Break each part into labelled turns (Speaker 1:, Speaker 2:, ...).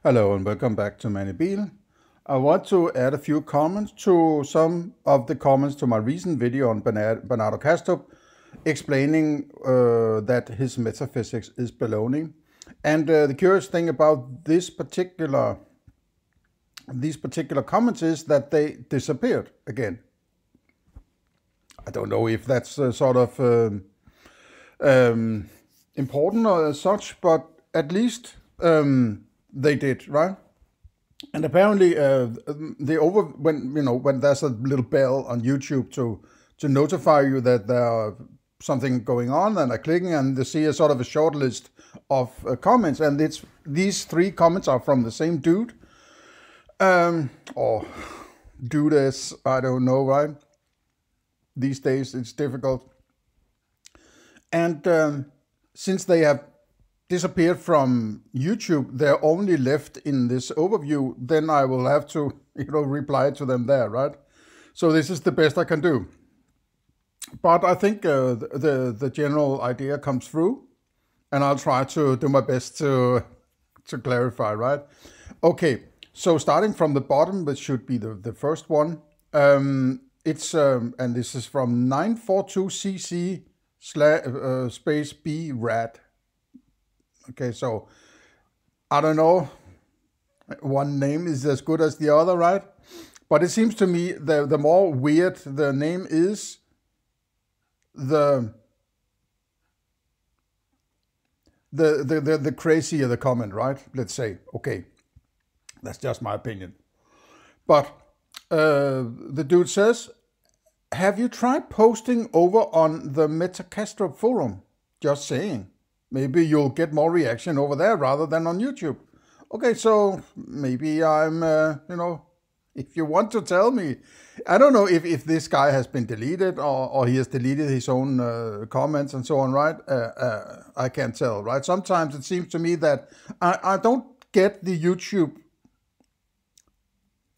Speaker 1: Hello and welcome back to Manibil. I want to add a few comments to some of the comments to my recent video on Bernardo Kastrup, explaining that his metaphysics is baloney. And the curious thing about these particular comments is that they disappeared again. I don't know if that's important or as such, but at least they did, right? And apparently, when there's a little bell on YouTube to notify you that there's something going on, and I clicking and they see a sort of a short list of comments, and these 3 comments are from the same dude, or dudess, I don't know, right? These days it's difficult, and since they have disappeared from YouTube, they're only left in this overview, then I will have to, reply to them there, right? So this is the best I can do. But I think the general idea comes through, and I'll try to do my best to clarify, right? Okay, so starting from the bottom, which should be the first one, it's and this is from 942cc space B rad. Okay, so I don't know, one name is as good as the other, right? But it seems to me the more weird the name is, the crazier the comment, right? Let's say, okay, that's just my opinion. But the dude says, have you tried posting over on the Kastrup forum? Just saying. Maybe you'll get more reaction over there rather than on YouTube. Okay, so maybe I'm, if you want to tell me. I don't know if this guy has been deleted or he has deleted his own comments and so on, right? I can't tell, right? Sometimes it seems to me that I don't get the YouTube.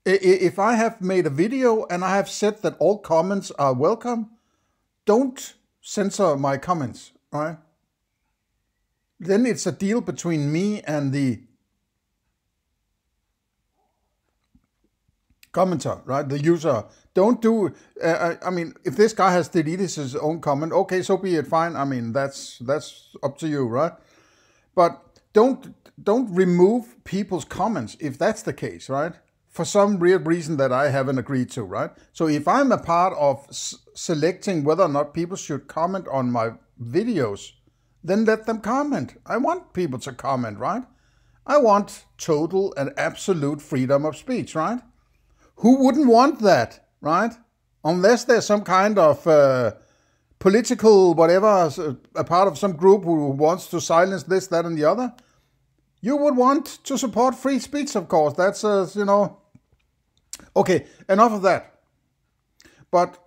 Speaker 1: If I have made a video and I have said that all comments are welcome, don't censor my comments, right? Then it's a deal between me and the commenter, right? The user. Don't do, I mean, if this guy has deleted his own comment, okay, so be it, fine. I mean, that's up to you, right? But don't remove people's comments if that's the case, right? For some real reason that I haven't agreed to, right? So if I'm a part of selecting whether or not people should comment on my videos, then let them comment. I want people to comment, right? I want total and absolute freedom of speech, right? Who wouldn't want that, right? Unless there's some kind of political whatever, a part of some group who wants to silence this, that, and the other. You would want to support free speech, of course. That's, Okay, enough of that. But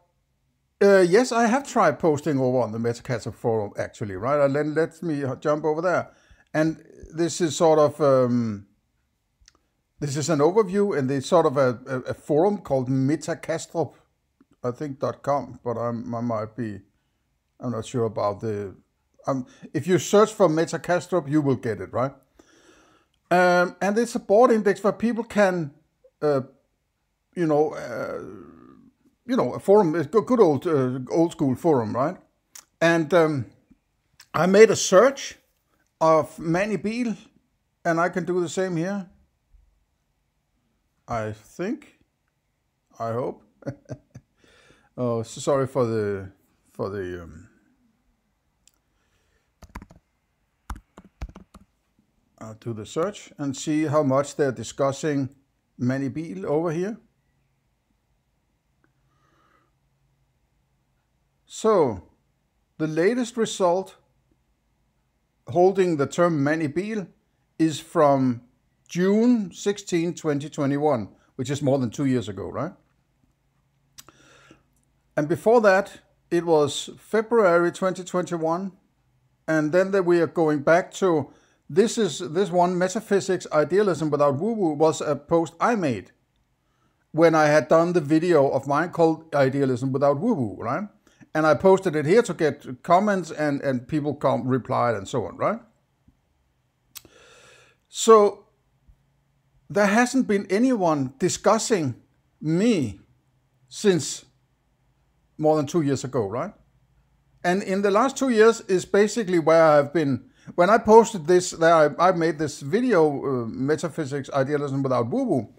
Speaker 1: yes, I have tried posting over on the Kastrup forum, actually, right? Let me jump over there. And this is sort of, this is an overview, and it's sort of a forum called Kastrup, I think, .com, but I might be, I'm not sure about the, if you search for Kastrup, you will get it, right? And it's a board index where people can, a forum, a good old school forum, right? And I made a search of Manibil, and I can do the same here. I think, I hope. Oh, sorry for the I'll do the search and see how much they're discussing Manibil over here. So, the latest result holding the term Manibil is from June 16, 2021, which is more than 2 years ago, right? And before that, it was February 2021, and then we are going back to, this one, Metaphysics, Idealism Without Woo-Woo, was a post I made when I had done the video of mine called Idealism Without Woo-Woo, right? And I posted it here to get comments and people replied and so on, right? So there hasn't been anyone discussing me since more than 2 years ago, right? And in the last 2 years is basically where I've been. When I posted this, I made this video, Metaphysics, Idealism Without Woo-Woo.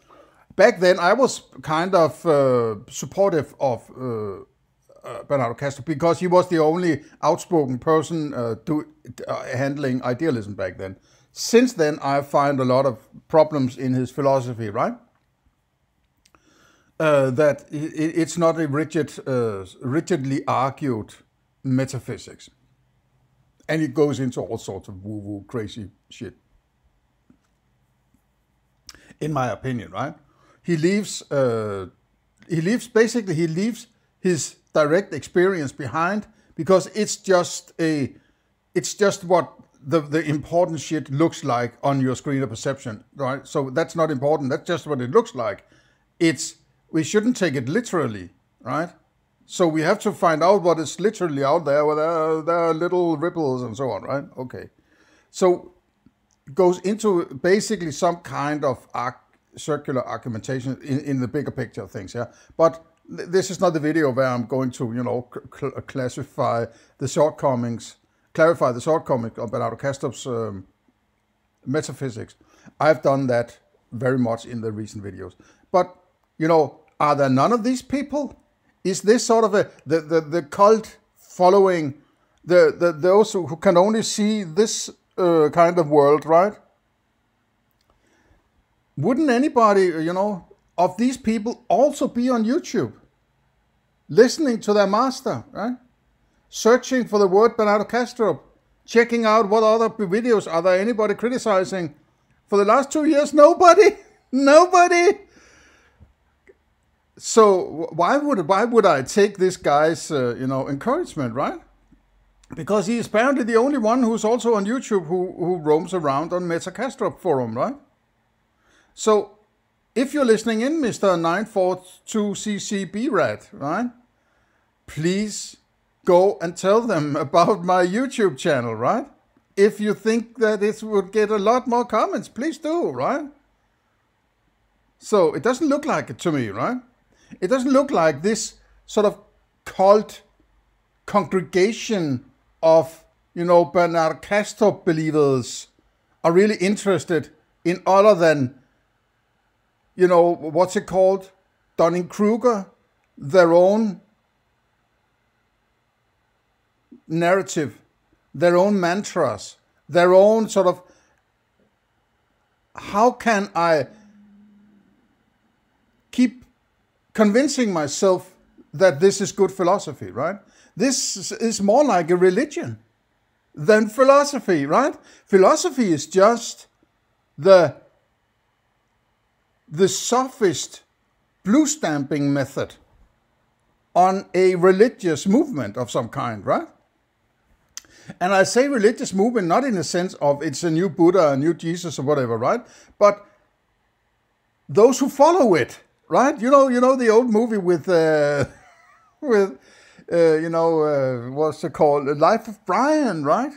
Speaker 1: Back then, I was kind of supportive of Bernardo Kastrup because he was the only outspoken person handling idealism back then. Since then, I find a lot of problems in his philosophy, right? That it's not a rigidly argued metaphysics. And it goes into all sorts of woo-woo crazy shit. In my opinion, right? He leaves his direct experience behind because it's just what the important shit looks like on your screen of perception, right? So that's not important. That's just what it looks like. We shouldn't take it literally, right? So we have to find out what is literally out there, where there are little ripples and so on, right? Okay. So it goes into basically some kind of circular argumentation in the bigger picture of things, yeah? But this is not the video where I'm going to, clarify the shortcomings of Bernardo Kastrup's metaphysics. I've done that very much in the recent videos. But, are there none of these people? Is this sort of the cult following those who can only see this kind of world, right? Wouldn't anybody, of these people also be on YouTube, listening to their master, right? Searching for the word Bernardo Kastrup, checking out what other videos, are there anybody criticizing? For the last 2 years, nobody. So why would I take this guy's encouragement, right? Because he is apparently the only one who's also on YouTube who roams around on Meta Kastrup forum, right? So if you're listening in, Mr. 942CCB-Rat, right? Please go and tell them about my YouTube channel, right? If you think that it would get a lot more comments, please do, right? So it doesn't look like it to me, right? It doesn't look like this sort of cult congregation of, Bernardo Kastrup believers are really interested in other than, what's it called? Dunning-Kruger, their own narrative, their own mantras, their own sort of, how can I keep convincing myself that this is good philosophy, right? This is more like a religion than philosophy, right? Philosophy is just the sophist blue stamping method on a religious movement of some kind, right? And I say religious movement not in the sense of it's a new Buddha, a new Jesus or whatever, right? But those who follow it, right? You know the old movie with what's it called? The Life of Brian, right?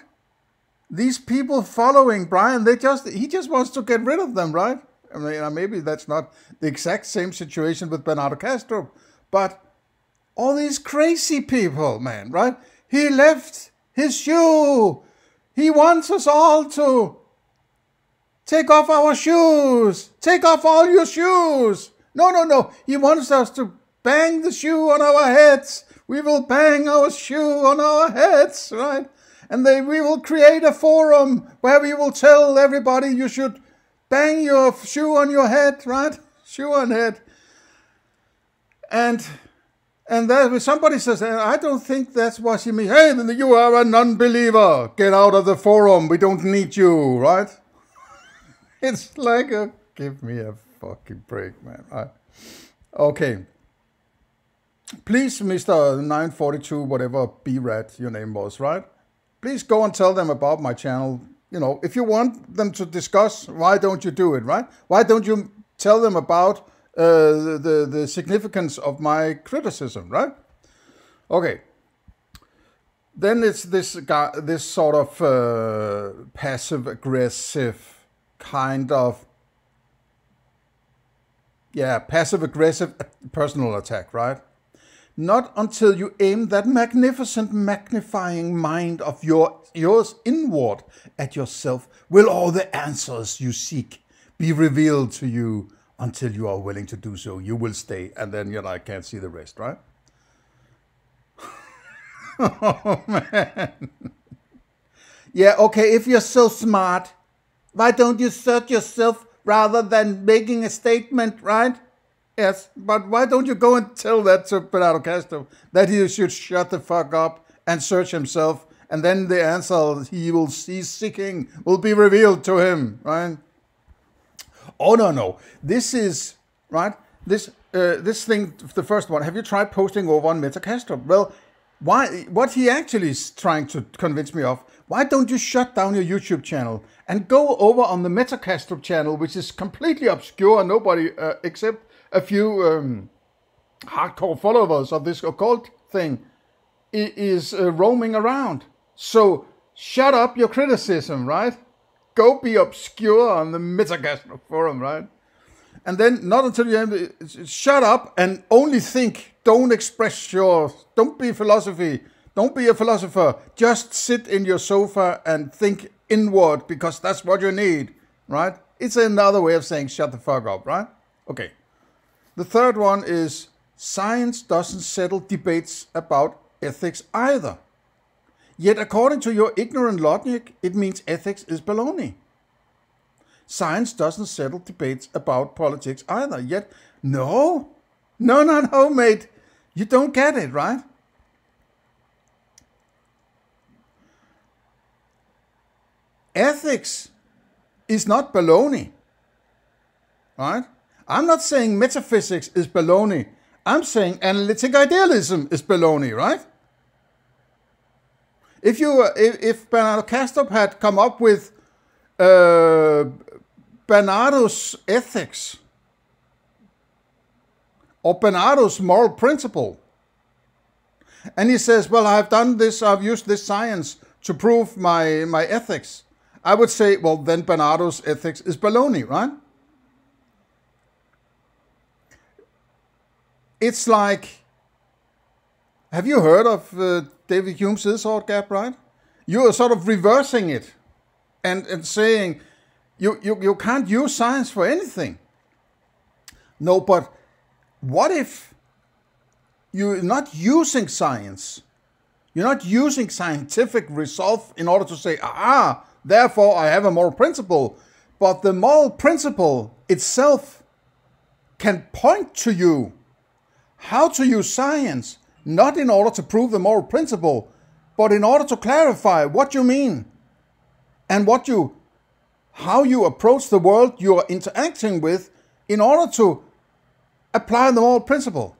Speaker 1: These people following Brian, he just wants to get rid of them, right? I mean, maybe that's not the exact same situation with Bernardo Kastrup, but all these crazy people, man, right? He left his shoe. He wants us all to take off our shoes. Take off all your shoes. No. He wants us to bang the shoe on our heads. We will bang our shoe on our heads, right? And we will create a forum where we will tell everybody you should bang your shoe on your head, right? Shoe on head. And then somebody says, I don't think that's what you mean. Hey, you are a non-believer. Get out of the forum. We don't need you, right? It's like give me a fucking break, man. Okay. Please, Mr. 942, whatever B-Rat your name was, right? Please go and tell them about my channel. If you want them to discuss, why don't you do it, right? Why don't you tell them about the significance of my criticism, right? Okay. Then it's this sort of passive-aggressive kind of Yeah, passive-aggressive personal attack, right? Not until you aim that magnificent magnifying mind of yours inward at yourself will all the answers you seek be revealed to you. Until you are willing to do so, you will stay. And then, I can't see the rest, right? Oh, man. Yeah, okay, if you're so smart, why don't you search yourself rather than making a statement, right? Yes, but why don't you go and tell that to Bernardo Kastrup, that he should shut the fuck up and search himself, and then the answer he will see seeking will be revealed to him, right? Oh, no. This is, right, this thing, the first one, have you tried posting over on Kastrup? Well, what he actually is trying to convince me of, why don't you shut down your YouTube channel and go over on the Kastrup channel, which is completely obscure, nobody except a few hardcore followers of this occult thing is roaming around. So shut up your criticism, right? Go be obscure on the Kastrup forum, right? And then not until you have shut up and only think. Don't express don't be philosophy. Don't be a philosopher. Just sit in your sofa and think inward, because that's what you need, right? It's another way of saying shut the fuck up, right? Okay. The third one is science doesn't settle debates about ethics either. Yet according to your ignorant logic, it means ethics is baloney. Science doesn't settle debates about politics either. Yet, no, mate. You don't get it, right? Ethics is not baloney, right? I'm not saying metaphysics is baloney. I'm saying analytic idealism is baloney, right? If Bernardo Kastrup had come up with Bernardo's ethics or Bernardo's moral principle, and he says, well, I've done this, I've used this science to prove my ethics, I would say, well, then Bernardo's ethics is baloney, right? It's like, have you heard of David Hume's scissor gap, right? You are sort of reversing it and saying you can't use science for anything. No, but what if you're not using science? You're not using scientific resolve in order to say, therefore I have a moral principle. But the moral principle itself can point to you how to use science, not in order to prove the moral principle, but in order to clarify what you mean and how you approach the world you are interacting with in order to apply the moral principle.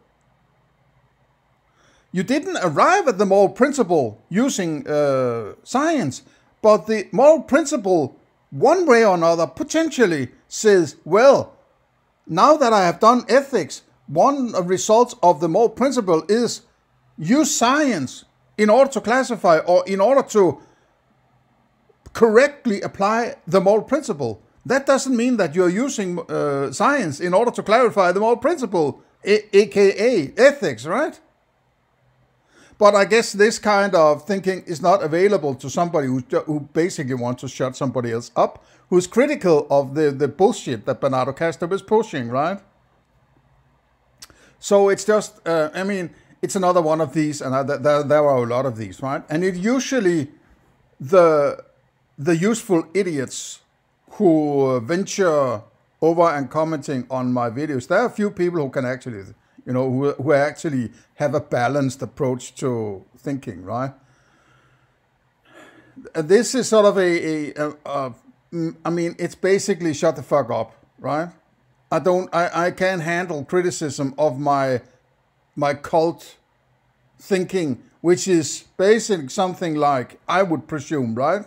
Speaker 1: You didn't arrive at the moral principle using science, but the moral principle, one way or another, potentially says, well, now that I have done ethics, one of the results of the moral principle is use science in order to classify or in order to correctly apply the moral principle. That doesn't mean that you're using science in order to clarify the moral principle, aka ethics, right? But I guess this kind of thinking is not available to somebody who basically wants to shut somebody else up, who's critical of the bullshit that Bernardo Kastrup is pushing, right? So it's just, it's another one of these, and there are a lot of these, right? And it usually the useful idiots who venture over and commenting on my videos. There are a few people who can actually, who actually have a balanced approach to thinking, right? This is sort of it's basically shut the fuck up, right? I can't handle criticism of my cult thinking, which is basically something like, I would presume, right?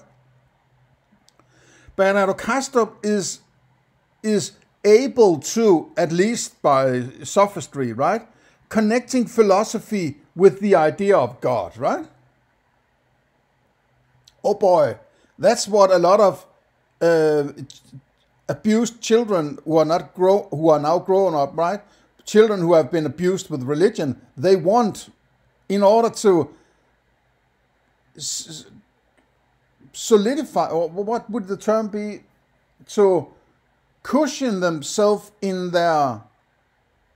Speaker 1: Bernardo Kastrup is able to, at least by sophistry, right, connecting philosophy with the idea of God, right? Oh boy, that's what a lot of abused children who are now grown up, right? Children who have been abused with religion, they want, in order to solidify, or what would the term be, to cushion themselves in their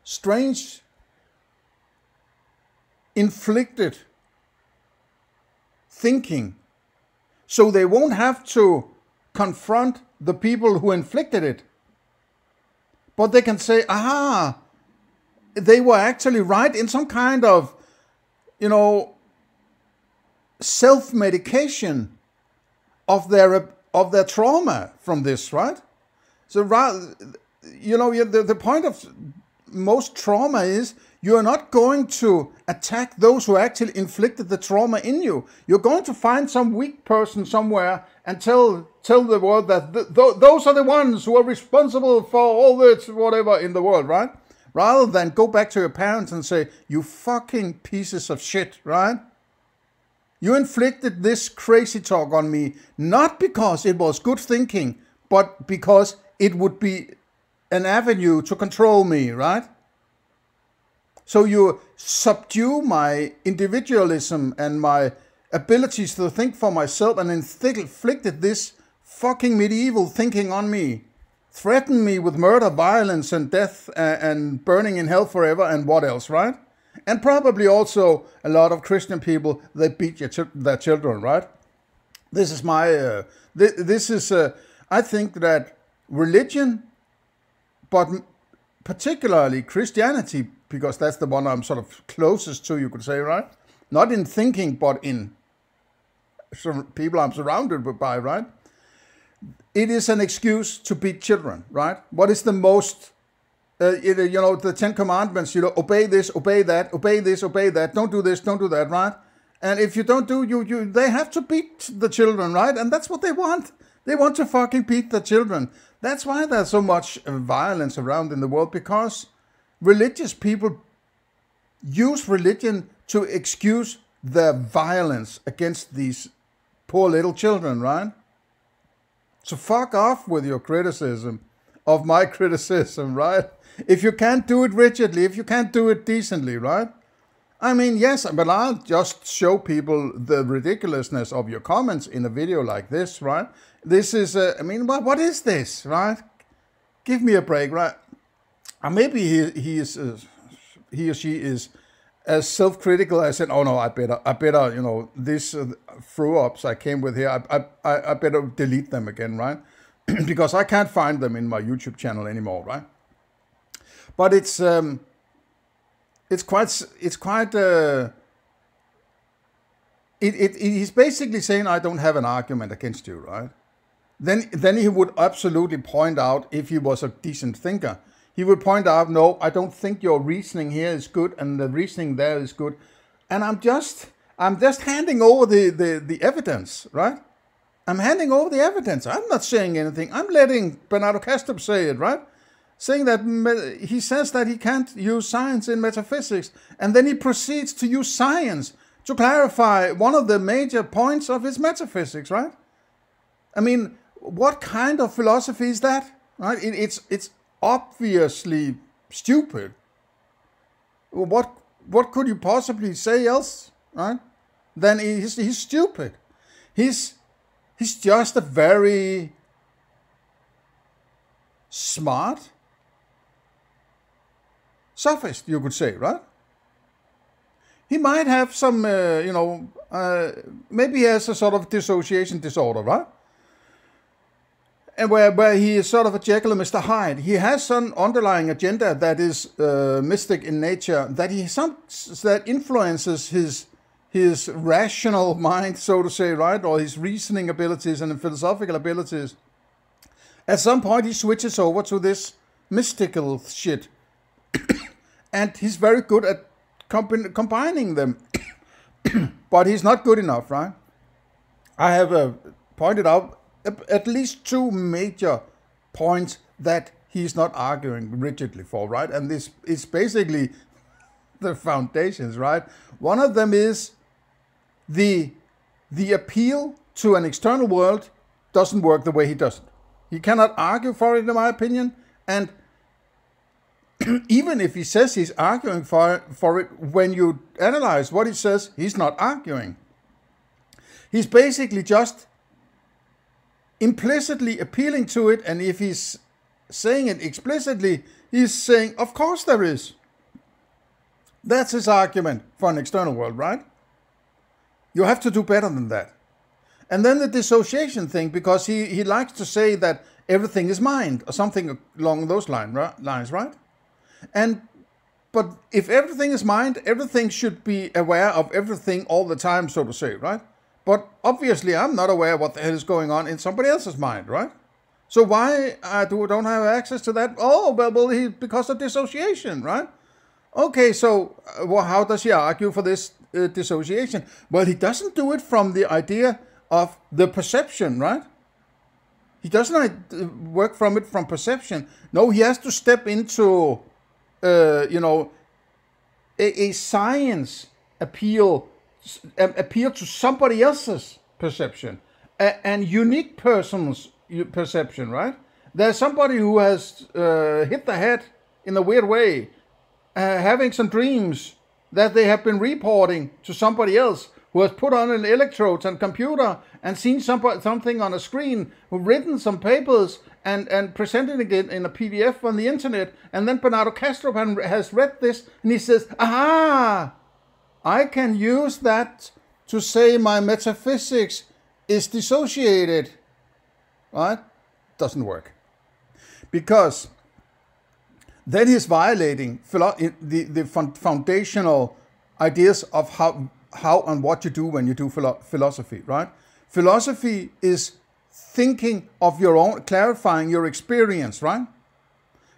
Speaker 1: strange, inflicted thinking, so they won't have to confront the people who inflicted it. But they can say, aha, they were actually right, in some kind of, self-medication of their trauma from this, right? So, the point of most trauma is you're not going to attack those who actually inflicted the trauma in you. You're going to find some weak person somewhere and tell the world that those are the ones who are responsible for all this whatever in the world, right? Rather than go back to your parents and say, you fucking pieces of shit, right? You inflicted this crazy talk on me, not because it was good thinking, but because it would be an avenue to control me, right? So you subdue my individualism and my abilities to think for myself and inflicted this fucking medieval thinking on me. Threatened me with murder, violence and death and burning in hell forever and what else, right? And probably also a lot of Christian people, they beat their children, right? This is my, I think that religion, but particularly Christianity, because that's the one I'm sort of closest to, you could say, right? Not in thinking, but in some people I'm surrounded by, right? It is an excuse to beat children, right? What is the most, the 10 Commandments, obey this, obey that, obey this, obey that, don't do this, don't do that, right? And if you don't do, they have to beat the children, right? And that's what they want. They want to fucking beat the children. That's why there's so much violence around in the world, because religious people use religion to excuse their violence against these poor little children, right? So fuck off with your criticism of my criticism, right? If you can't do it rigidly, if you can't do it decently, right? I mean, yes, but I'll just show people the ridiculousness of your comments in a video like this, right? This is, what is this, right? Give me a break, right? Maybe he or she is as self-critical as said, oh no, I better, these throw-ups I came with here, I better delete them again, right? Because I can't find them in my YouTube channel anymore, right? But he's basically saying I don't have an argument against you, right? Then he would absolutely point out, if he was a decent thinker, he would point out, no, I don't think your reasoning here is good and the reasoning there is good. And I'm just handing over the evidence, right? I'm handing over the evidence. I'm not saying anything. I'm letting Bernardo Kastrup say it, right? Saying that he says that he can't use science in metaphysics. And then he proceeds to use science to clarify one of the major points of his metaphysics, right? I mean, what kind of philosophy is that, right? It's obviously stupid. What could you possibly say else, right? Then he's stupid. He's just a very smart sophist, you could say, right? He might have some, maybe he has a sort of dissociation disorder, right? And where he is sort of a Jekyll and Mr. Hyde. He has some underlying agenda that is mystic in nature, that influences his rational mind, so to say, right? Or his reasoning abilities and philosophical abilities. At some point, he switches over to this mystical shit. And he's very good at combining them. But he's not good enough, right? I have pointed out at least two major points that he's not arguing rigidly for, right? And this is basically the foundations, right? One of them is the appeal to an external world doesn't work the way he does it. He cannot argue for it, in my opinion. And even if he says he's arguing for it, when you analyze what he says, he's not arguing. He's basically just implicitly appealing to it, and if he's saying it explicitly, he's saying, of course there is. That's his argument for an external world, right? You have to do better than that. And then the dissociation thing, because he likes to say that everything is mind, or something along those lines, right? But if everything is mind, everything should be aware of everything all the time, so to say, right? But obviously I'm not aware of what the hell is going on in somebody else's mind, right? So why I don't have access to that? Oh, well, because of dissociation, right? Okay, so how does he argue for this dissociation? Well, he doesn't do it from the idea of the perception, right? He doesn't work from it from perception. No, he has to step into, a science appeal to somebody else's perception, and unique person's perception, right? There's somebody who has hit the head in a weird way, having some dreams that they have been reporting to somebody else who has put on an electrodes and computer and seen something on a screen, who written some papers and presented it in a PDF on the internet, and then Bernardo Kastrup has read this and he says, aha, I can use that to say my metaphysics is dissociated, right? Doesn't work. Because then he's violating the foundational ideas of how and what you do when you do philosophy, right? Philosophy is thinking of your own, clarifying your experience, right?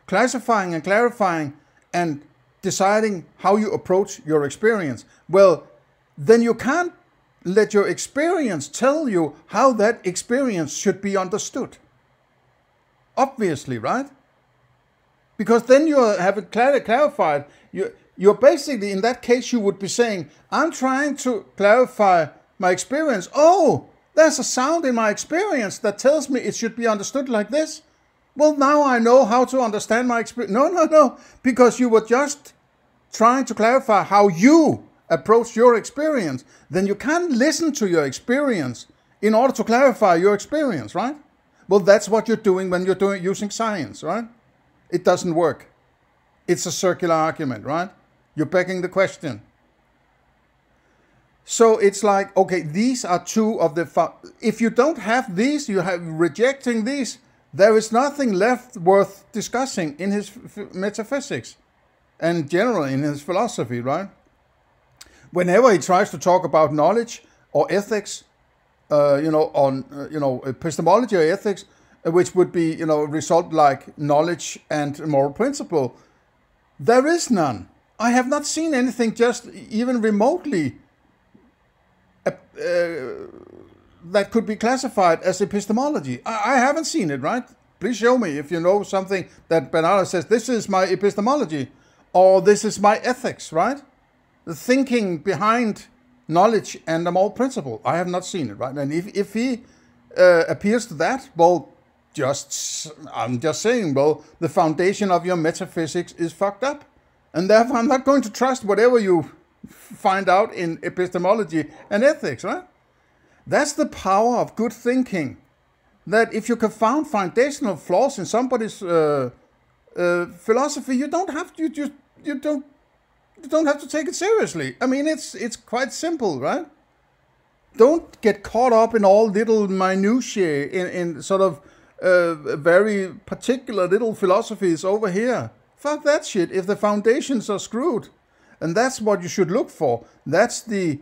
Speaker 1: Classifying and clarifying and deciding how you approach your experience. Well, then you can't let your experience tell you how that experience should be understood. Obviously, right? Because then you have it clarified. You're basically, in that case, you would be saying, I'm trying to clarify my experience. Oh, there's a sound in my experience that tells me it should be understood like this. Well, now I know how to understand my experience. No, because you were just trying to clarify how you approach your experience. Then you can't listen to your experience in order to clarify your experience, right? Well, that's what you're doing when you're using science, right? It doesn't work. It's a circular argument, right? You're begging the question. So it's like, okay, these are two of the... If you don't have these, you have rejecting these, there is nothing left worth discussing in his metaphysics and generally in his philosophy, right? Whenever he tries to talk about knowledge or ethics, epistemology or ethics, which would be, result like knowledge and moral principle, there is none. I have not seen anything just even remotely that could be classified as epistemology. I haven't seen it, right? Please show me if you know something that Bernardo says, this is my epistemology, or this is my ethics, right? The thinking behind knowledge and the moral principle. I have not seen it, right? And if he appeals to that, well, I'm just saying, well, the foundation of your metaphysics is fucked up. And therefore, I'm not going to trust whatever you find out in epistemology and ethics, right? That's the power of good thinking. That if you can find foundational flaws in somebody's philosophy, you don't have to take it seriously. I mean, it's quite simple, right? Don't get caught up in all little minutiae in sort of very particular little philosophies over here. Fuck that shit if the foundations are screwed. And that's what you should look for. That's the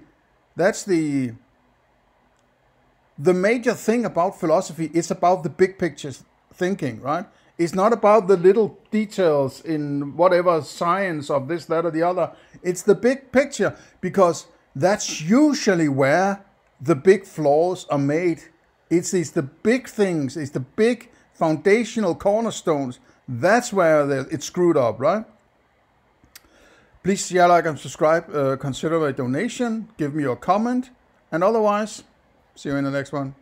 Speaker 1: major thing about philosophy. It's about the big picture thinking, right? It's not about the little details in whatever science of this, that, or the other. It's the big picture, because that's usually where the big flaws are made. It's the big things, it's the big foundational cornerstones. That's where it's screwed up, right? Please share, like, and subscribe. Consider a donation. Give me your comment. And otherwise, see you in the next one.